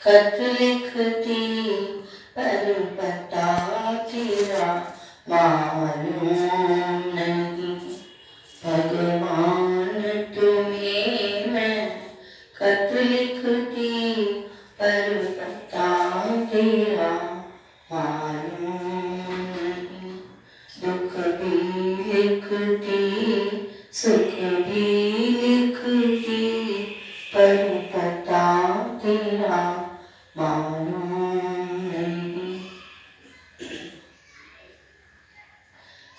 खत लिखती पर पता तेरा मालूम नहीं। भगवान तुम्हें मैं खत लिखती पर पता तेरा मालूम नहीं। दुख भी लिखती सुख भी लिखती पर पता तेरा मालूम नहीं।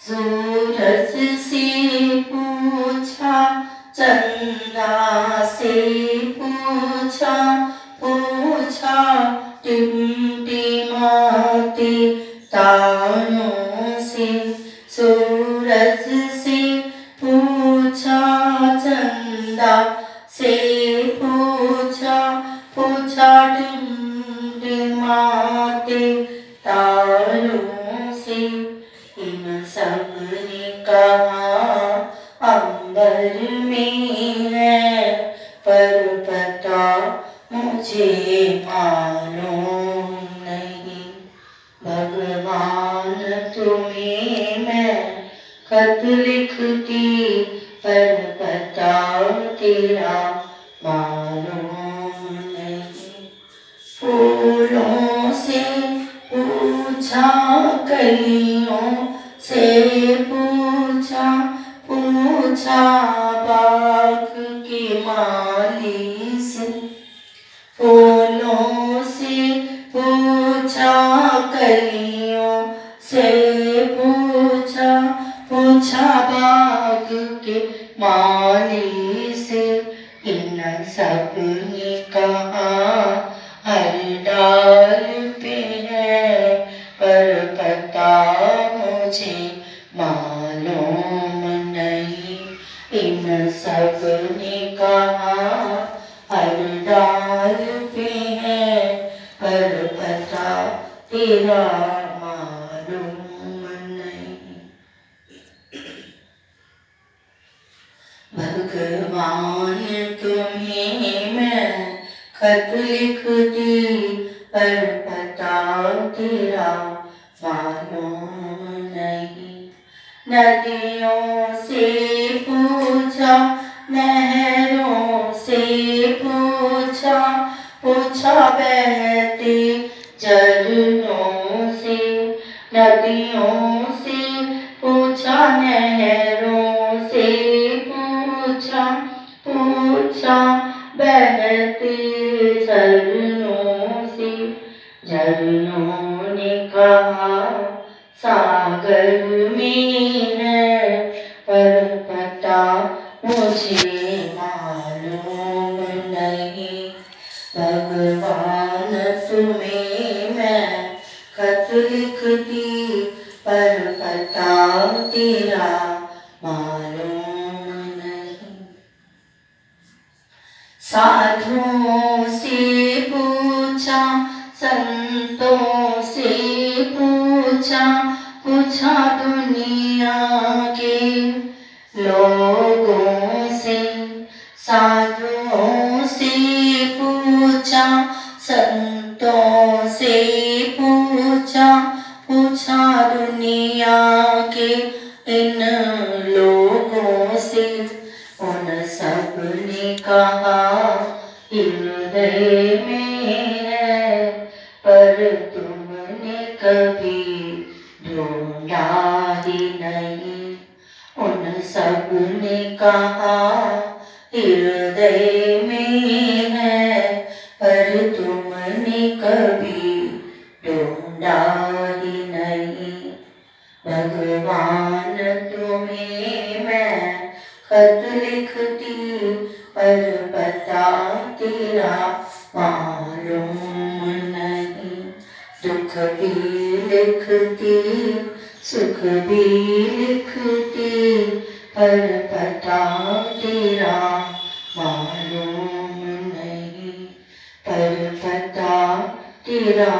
सूरज से पूछा चंदा से पूछा पूछा टिमटिमाते तारों से। सूरज से पूछा चंदा से पूछा पूछा टिमटिमाते तारों से। इन सब ने कहा अंबर में है पर पता मुझे मालूम नहीं। भगवान तुम्हें मैं खत लिखती पर पता तेरा मालूम नहीं। फूलों से पूछा कलियों से पूछा पूछा बाग के माली से। फूलों से पूछा कलियों से पूछा पूछा बाग के माली से। इन सब ने कहा हर डाल पे है पर पता मुझे मालूम नहीं। इन सब ने कहा हर डाल पे है पर पता तेरा मालूम नहीं। भगवान तुम्हें मैं खत लिखती पर पता तेरा मालूम नहीं। नदियों से पूछा नहरों से पूछा पूछा बहते झरनों से। नदियों से पूछा नहरों से पूछा पूछा बहते झरनों से। झरनों ने कहा सागर में है पर पता मुझे मालूम नहीं। भगवान तुम्हें मैं खत लिखती पर पता तेरा मालूम नहीं। साधुओं से पूछा संतों से पूछा पूछा दुनिया के लोगों से। साधुओं से पूछा संतों से पूछा पूछा दुनिया के इन लोगों से। उन सब ने कहा हृदय में है पर तुमने कभी ढूंढा ही नहीं। उन सब ने कहा हृदय में है पर तुमने कभी ढूंढा ही नहीं। भगवान तुम्हें मैं खत लिखती पर पता तेरा मालूम नहीं। दुख भी लिखती सुख भी लिखती पर पता तेरा मालूम नहीं। पर पता तेरा